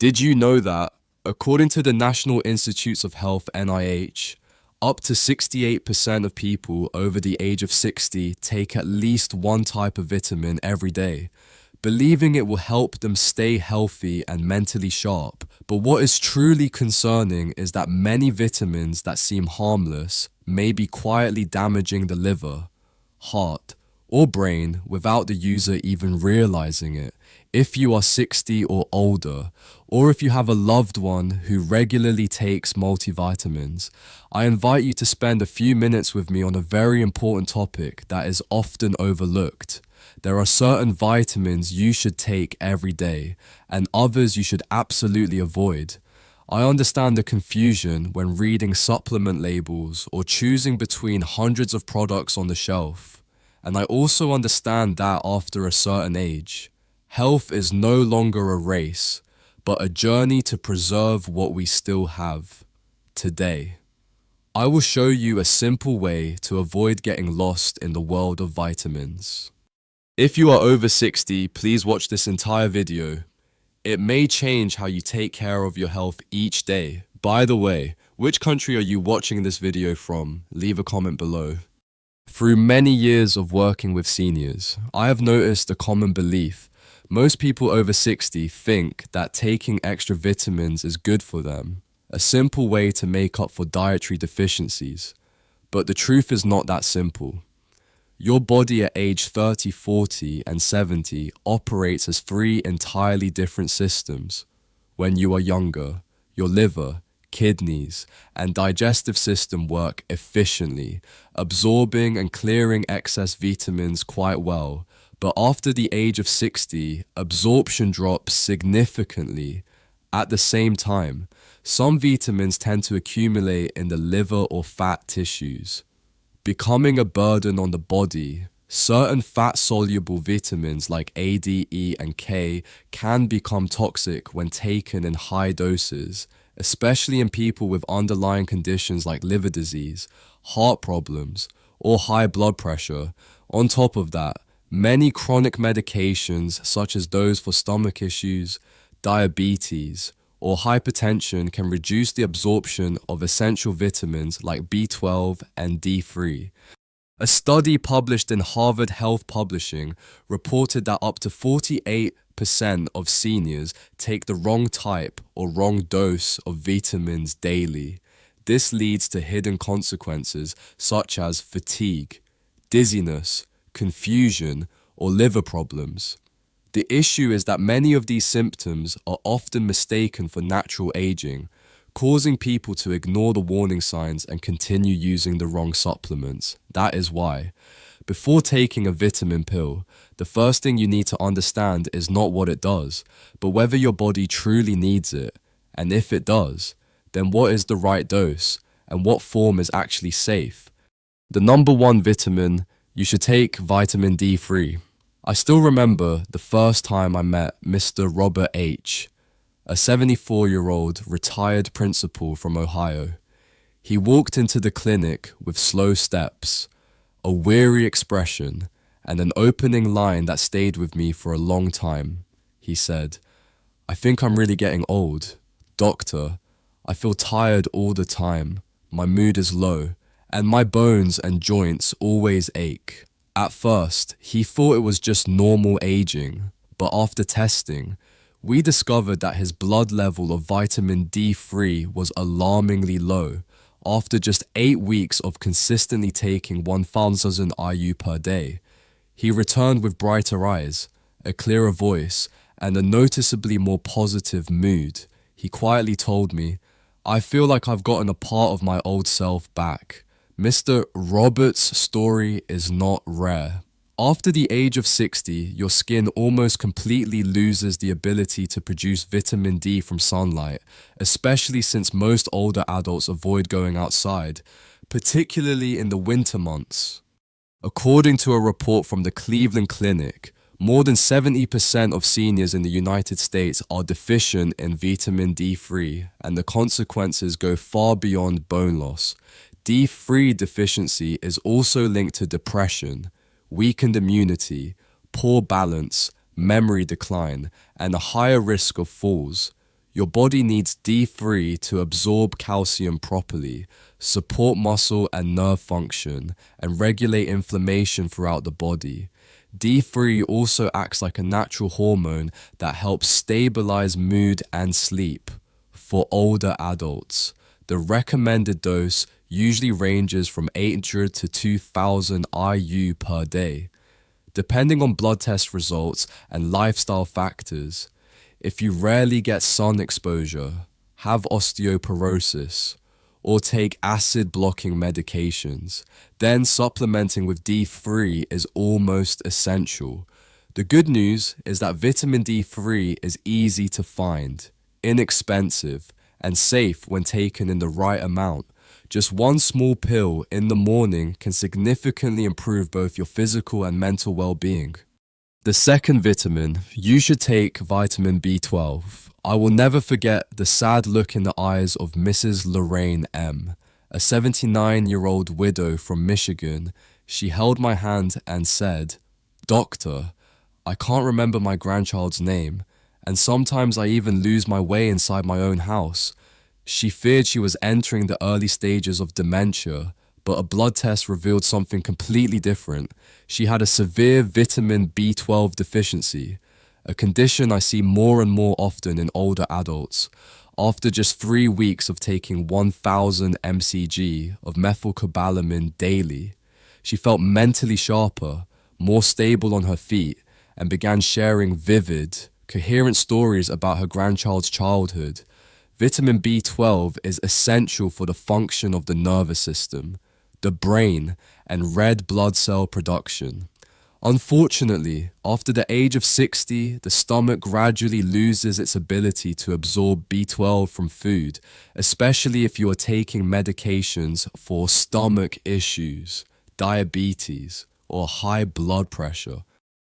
Did you know that, according to the National Institutes of Health (NIH), up to 68% of people over the age of 60 take at least one type of vitamin every day, believing it will help them stay healthy and mentally sharp. But what is truly concerning is that many vitamins that seem harmless may be quietly damaging the liver, heart, or brain without the user even realizing it. If you are 60 or older, or if you have a loved one who regularly takes multivitamins, I invite you to spend a few minutes with me on a very important topic that is often overlooked. There are certain vitamins you should take every day, and others you should absolutely avoid. I understand the confusion when reading supplement labels or choosing between hundreds of products on the shelf. And I also understand that after a certain age, health is no longer a race, but a journey to preserve what we still have today. I will show you a simple way to avoid getting lost in the world of vitamins. If you are over 60, please watch this entire video. It may change how you take care of your health each day. By the way, which country are you watching this video from? Leave a comment below. Through many years of working with seniors, I have noticed a common belief. Most people over 60 think that taking extra vitamins is good for them, a simple way to make up for dietary deficiencies. But the truth is not that simple. Your body at age 30, 40, and 70 operates as three entirely different systems. When you are younger, your liver, kidneys, and digestive system work efficiently, absorbing and clearing excess vitamins quite well. But after the age of 60, absorption drops significantly. At the same time, some vitamins tend to accumulate in the liver or fat tissues, becoming a burden on the body. Certain fat-soluble vitamins like A, D, E, and K can become toxic when taken in high doses, especially in people with underlying conditions like liver disease, heart problems, or high blood pressure. On top of that, many chronic medications, such as those for stomach issues, diabetes, or hypertension, can reduce the absorption of essential vitamins like B12 and D3. A study published in Harvard Health Publishing reported that up to 48% of seniors take the wrong type or wrong dose of vitamins daily. This leads to hidden consequences such as fatigue, dizziness, confusion, or liver problems. The issue is that many of these symptoms are often mistaken for natural aging, causing people to ignore the warning signs and continue using the wrong supplements. That is why, before taking a vitamin pill, the first thing you need to understand is not what it does, but whether your body truly needs it. And if it does, then what is the right dose and what form is actually safe? The number one vitamin, you should take vitamin D3. I still remember the first time I met Mr. Robert H., a 74-year-old retired principal from Ohio. He walked into the clinic with slow steps, a weary expression, and an opening line that stayed with me for a long time. He said, "I think I'm really getting old. Doctor, I feel tired all the time, my mood is low, and my bones and joints always ache." At first, he thought it was just normal aging, but after testing, we discovered that his blood level of vitamin D3 was alarmingly low. After just 8 weeks of consistently taking 1,000 IU per day, he returned with brighter eyes, a clearer voice, and a noticeably more positive mood. He quietly told me, "I feel like I've gotten a part of my old self back." Mr. Roberts' story is not rare. After the age of 60, your skin almost completely loses the ability to produce vitamin D from sunlight, especially since most older adults avoid going outside, particularly in the winter months. According to a report from the Cleveland Clinic, more than 70% of seniors in the United States are deficient in vitamin D3, and the consequences go far beyond bone loss. D3 deficiency is also linked to depression, weakened immunity, poor balance, memory decline, and a higher risk of falls. Your body needs D3 to absorb calcium properly, support muscle and nerve function, and regulate inflammation throughout the body. D3 also acts like a natural hormone that helps stabilize mood and sleep. For older adults, the recommended dose usually ranges from 800 to 2000 IU per day, depending on blood test results and lifestyle factors. If you rarely get sun exposure, have osteoporosis, or take acid-blocking medications, then supplementing with D3 is almost essential. The good news is that vitamin D3 is easy to find, inexpensive, and safe when taken in the right amount. Just one small pill in the morning can significantly improve both your physical and mental well-being. The second vitamin, you should take vitamin B12. I will never forget the sad look in the eyes of Mrs. Lorraine M., a 79-year-old widow from Michigan. She held my hand and said, "Doctor, I can't remember my grandchild's name, and sometimes I even lose my way inside my own house." She feared she was entering the early stages of dementia, but a blood test revealed something completely different. She had a severe vitamin B12 deficiency, a condition I see more and more often in older adults. After just 3 weeks of taking 1000 mcg of methylcobalamin daily, she felt mentally sharper, more stable on her feet, and began sharing vivid, coherent stories about her grandchild's childhood. Vitamin B12 is essential for the function of the nervous system, the brain, and red blood cell production. Unfortunately, after the age of 60, the stomach gradually loses its ability to absorb B12 from food, especially if you are taking medications for stomach issues, diabetes, or high blood pressure.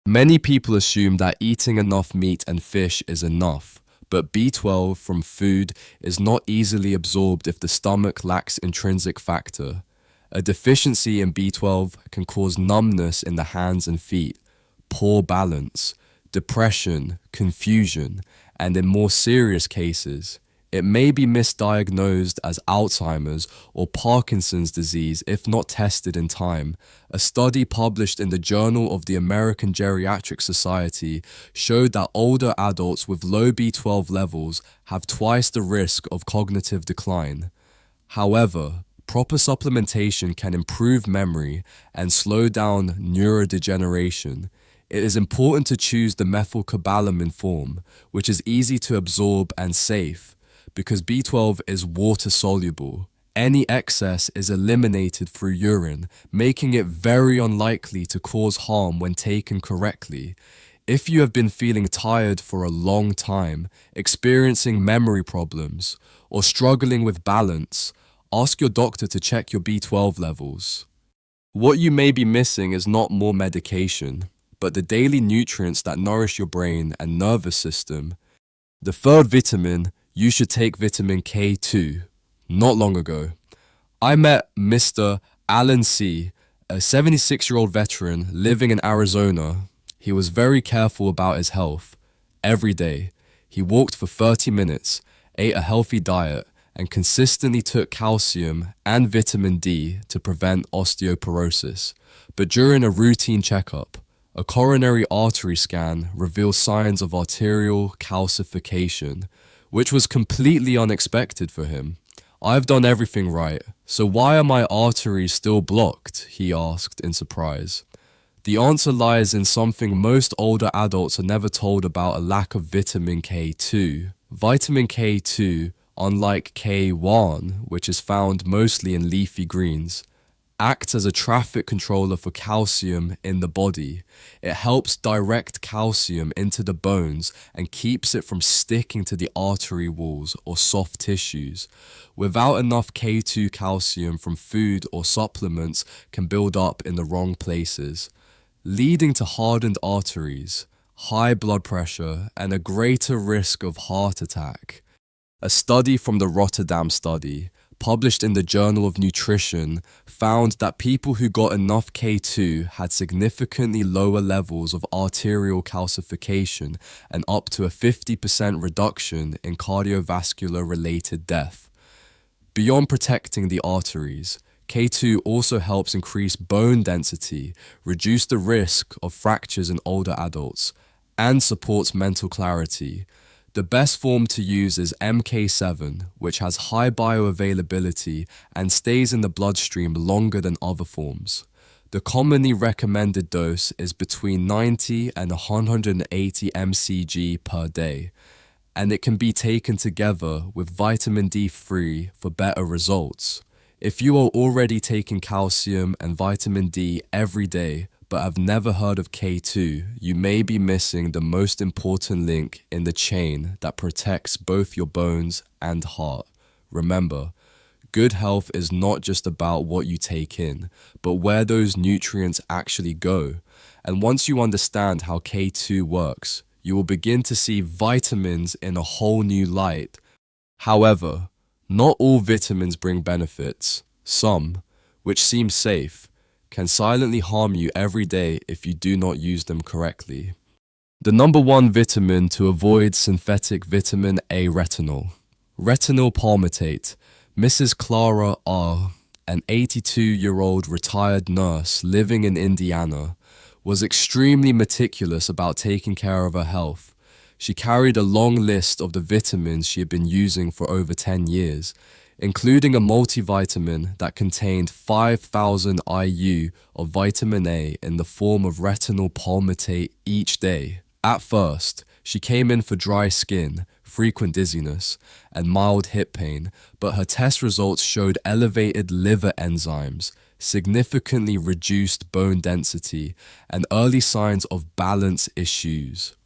Many people assume that eating enough meat and fish is enough, but B12 from food is not easily absorbed if the stomach lacks intrinsic factor. A deficiency in B12 can cause numbness in the hands and feet, poor balance, depression, confusion, and in more serious cases, it may be misdiagnosed as Alzheimer's or Parkinson's disease if not tested in time. A study published in the Journal of the American Geriatric Society showed that older adults with low B12 levels have twice the risk of cognitive decline. However, proper supplementation can improve memory and slow down neurodegeneration. It is important to choose the methylcobalamin form, which is easy to absorb and safe, because B12 is water-soluble. Any excess is eliminated through urine, making it very unlikely to cause harm when taken correctly. If you have been feeling tired for a long time, experiencing memory problems, or struggling with balance, ask your doctor to check your B12 levels. What you may be missing is not more medication, but the daily nutrients that nourish your brain and nervous system. The third vitamin, you should take vitamin K2. Not long ago, I met Mr. Alan C., a 76-year-old veteran living in Arizona. He was very careful about his health. Every day, he walked for 30 minutes, ate a healthy diet, and consistently took calcium and vitamin D to prevent osteoporosis. But during a routine checkup, a coronary artery scan revealed signs of arterial calcification, which was completely unexpected for him. "I've done everything right, so why are my arteries still blocked?" he asked in surprise. The answer lies in something most older adults are never told about: a lack of vitamin K2. Vitamin K2, unlike K1, which is found mostly in leafy greens, acts as a traffic controller for calcium in the body. It helps direct calcium into the bones and keeps it from sticking to the artery walls or soft tissues. Without enough K2, calcium from food or supplements can build up in the wrong places, leading to hardened arteries, high blood pressure, and a greater risk of heart attack. A study from the Rotterdam study, published in the Journal of Nutrition, found that people who got enough K2 had significantly lower levels of arterial calcification and up to a 50% reduction in cardiovascular-related death. Beyond protecting the arteries, K2 also helps increase bone density, reduce the risk of fractures in older adults, and supports mental clarity. The best form to use is MK7, which has high bioavailability and stays in the bloodstream longer than other forms. The commonly recommended dose is between 90 and 180 mcg per day, and it can be taken together with vitamin D3 for better results. If you are already taking calcium and vitamin D every day, but have never heard of K2, you may be missing the most important link in the chain that protects both your bones and heart. Remember, good health is not just about what you take in, but where those nutrients actually go. And once you understand how K2 works, you will begin to see vitamins in a whole new light. However, not all vitamins bring benefits. Some, which seem safe, can silently harm you every day if you do not use them correctly. The number one vitamin to avoid: synthetic vitamin A retinol. Retinol palmitate. Mrs. Clara R., an 82-year-old retired nurse living in Indiana, was extremely meticulous about taking care of her health. She carried a long list of the vitamins she had been using for over 10 years, including a multivitamin that contained 5,000 IU of vitamin A in the form of retinol palmitate each day. At first, she came in for dry skin, frequent dizziness, and mild hip pain, but her test results showed elevated liver enzymes, significantly reduced bone density, and early signs of balance issues.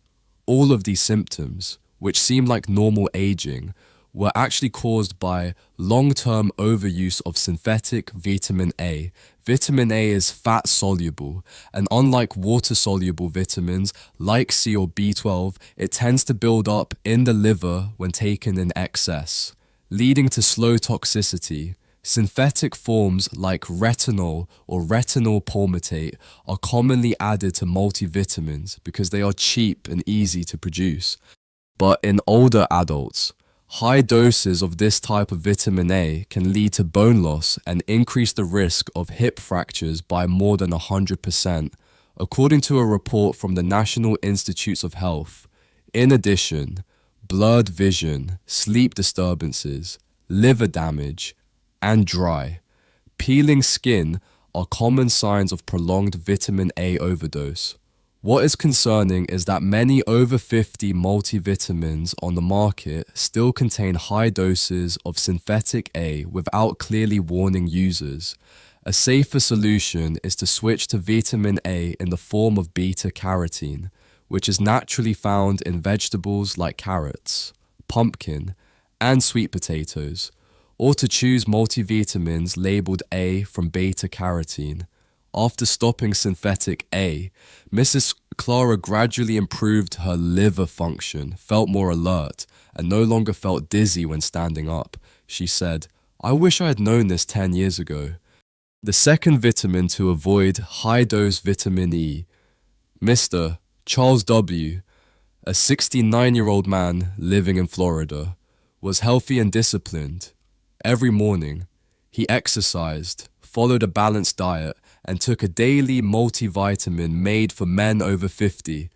All of these symptoms, which seem like normal aging, were actually caused by long-term overuse of synthetic vitamin A. Vitamin A is fat-soluble, and unlike water-soluble vitamins like C or B12, it tends to build up in the liver when taken in excess, leading to slow toxicity. Synthetic forms like retinol or retinol palmitate are commonly added to multivitamins because they are cheap and easy to produce. But in older adults, high doses of this type of vitamin A can lead to bone loss and increase the risk of hip fractures by more than 100%, according to a report from the National Institutes of Health. In addition, blurred vision, sleep disturbances, liver damage, and dry, peeling skin are common signs of prolonged vitamin A overdose. What is concerning is that many over 50 multivitamins on the market still contain high doses of synthetic A without clearly warning users. A safer solution is to switch to vitamin A in the form of beta-carotene, which is naturally found in vegetables like carrots, pumpkin, and sweet potatoes, or to choose multivitamins labeled A from beta-carotene. After stopping synthetic A, Mrs. Clara gradually improved her liver function, felt more alert, and no longer felt dizzy when standing up. She said, "I wish I had known this 10 years ago." The second vitamin to avoid: high-dose vitamin E. Mr. Charles W., a 69-year-old man living in Florida, was healthy and disciplined. Every morning, he exercised, followed a balanced diet, and took a daily multivitamin made for men over 50.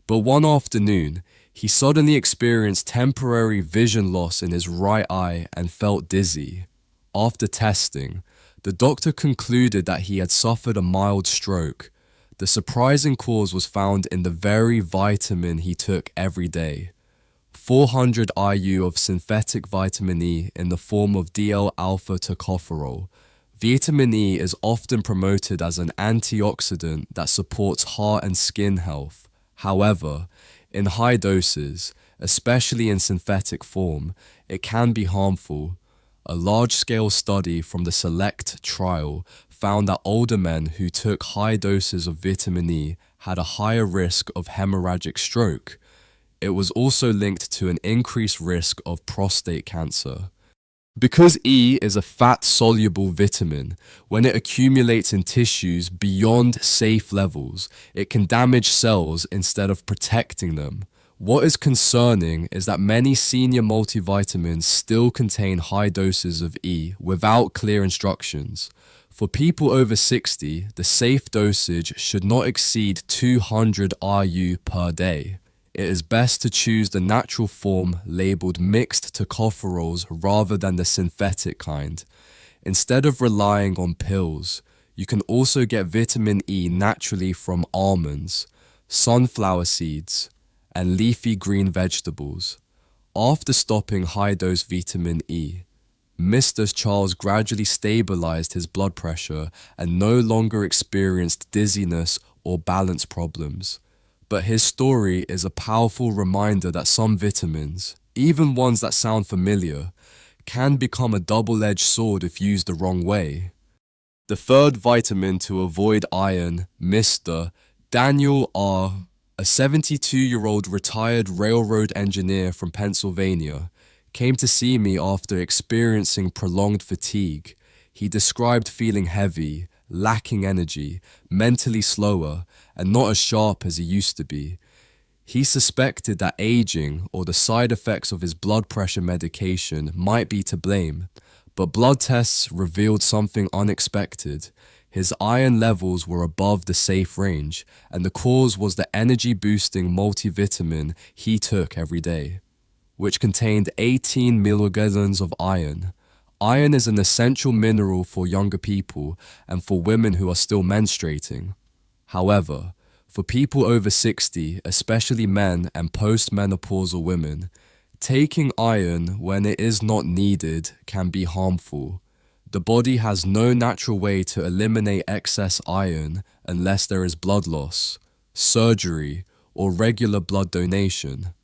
But one afternoon, he suddenly experienced temporary vision loss in his right eye and felt dizzy. After testing, the doctor concluded that he had suffered a mild stroke. The surprising cause was found in the very vitamin he took every day: 400 IU of synthetic vitamin E in the form of DL-alpha tocopherol. Vitamin E is often promoted as an antioxidant that supports heart and skin health. However, in high doses, especially in synthetic form, it can be harmful. A large-scale study from the SELECT trial found that older men who took high doses of vitamin E had a higher risk of hemorrhagic stroke. It was also linked to an increased risk of prostate cancer. Because E is a fat-soluble vitamin, when it accumulates in tissues beyond safe levels, it can damage cells instead of protecting them. What is concerning is that many senior multivitamins still contain high doses of E without clear instructions. For people over 60, the safe dosage should not exceed 200 RU per day. It is best to choose the natural form labeled mixed tocopherols rather than the synthetic kind. Instead of relying on pills, you can also get vitamin E naturally from almonds, sunflower seeds, and leafy green vegetables. After stopping high-dose vitamin E, Mr. Charles gradually stabilized his blood pressure and no longer experienced dizziness or balance problems. But his story is a powerful reminder that some vitamins, even ones that sound familiar, can become a double-edged sword if used the wrong way. The third vitamin to avoid iron, Mr. Daniel R., a 72-year-old retired railroad engineer from Pennsylvania, came to see me after experiencing prolonged fatigue. He described feeling heavy, lacking energy, mentally slower, and not as sharp as he used to be. He suspected that aging or the side effects of his blood pressure medication might be to blame, but blood tests revealed something unexpected. His iron levels were above the safe range, and the cause was the energy-boosting multivitamin he took every day, which contained 18 milligrams of iron. Iron is an essential mineral for younger people and for women who are still menstruating. However, for people over 60, especially men and postmenopausal women, taking iron when it is not needed can be harmful. The body has no natural way to eliminate excess iron unless there is blood loss, surgery, or regular blood donation.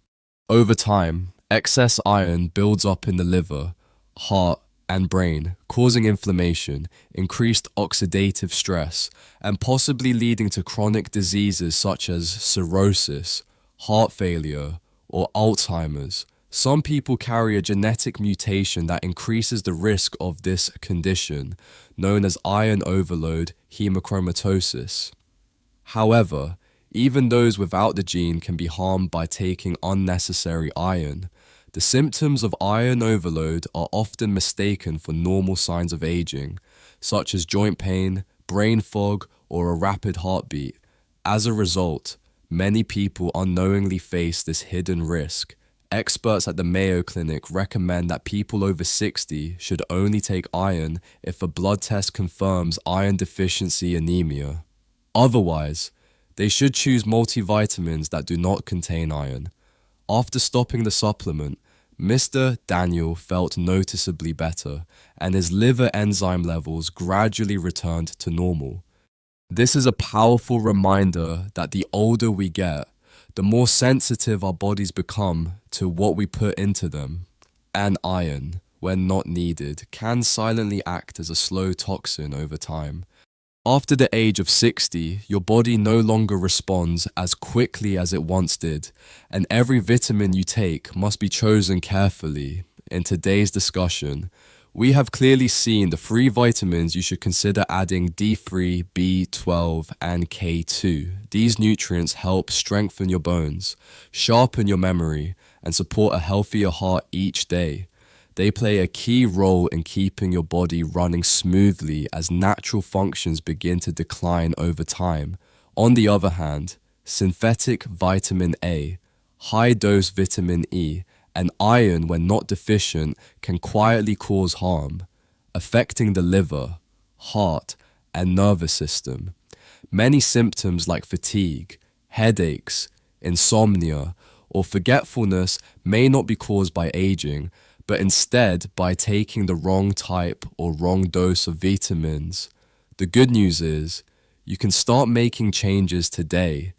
Over time, excess iron builds up in the liver, heart, and brain, causing inflammation, increased oxidative stress, and possibly leading to chronic diseases such as cirrhosis, heart failure, or Alzheimer's. Some people carry a genetic mutation that increases the risk of this condition, known as iron overload hemochromatosis. However, even those without the gene can be harmed by taking unnecessary iron. The symptoms of iron overload are often mistaken for normal signs of aging, such as joint pain, brain fog, or a rapid heartbeat. As a result, many people unknowingly face this hidden risk. Experts at the Mayo Clinic recommend that people over 60 should only take iron if a blood test confirms iron deficiency anemia. Otherwise, they should choose multivitamins that do not contain iron. After stopping the supplement, Mr. Daniel felt noticeably better, and his liver enzyme levels gradually returned to normal. This is a powerful reminder that the older we get, the more sensitive our bodies become to what we put into them. And iron, when not needed, can silently act as a slow toxin over time. After the age of 60, your body no longer responds as quickly as it once did, and every vitamin you take must be chosen carefully. In today's discussion, we have clearly seen the 3 vitamins you should consider adding: D3, B12, and K2. These nutrients help strengthen your bones, sharpen your memory, and support a healthier heart each day. They play a key role in keeping your body running smoothly as natural functions begin to decline over time. On the other hand, synthetic vitamin A, high-dose vitamin E, and iron, when not deficient, can quietly cause harm, affecting the liver, heart, and nervous system. Many symptoms like fatigue, headaches, insomnia, or forgetfulness may not be caused by aging, but instead by taking the wrong type or wrong dose of vitamins. The good news is, you can start making changes today.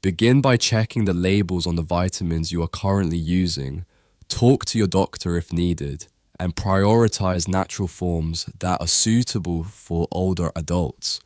Begin by checking the labels on the vitamins you are currently using, talk to your doctor if needed, and prioritize natural forms that are suitable for older adults.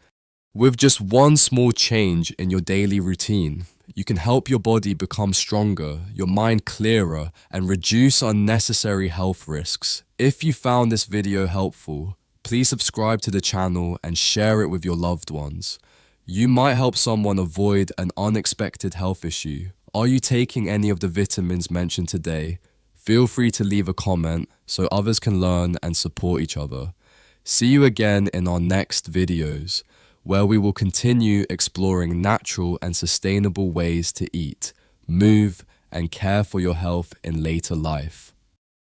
With just one small change in your daily routine, you can help your body become stronger, your mind clearer, and reduce unnecessary health risks. If you found this video helpful, please subscribe to the channel and share it with your loved ones. You might help someone avoid an unexpected health issue. Are you taking any of the vitamins mentioned today? Feel free to leave a comment so others can learn and support each other. See you again in our next videos, where we will continue exploring natural and sustainable ways to eat, move, and care for your health in later life.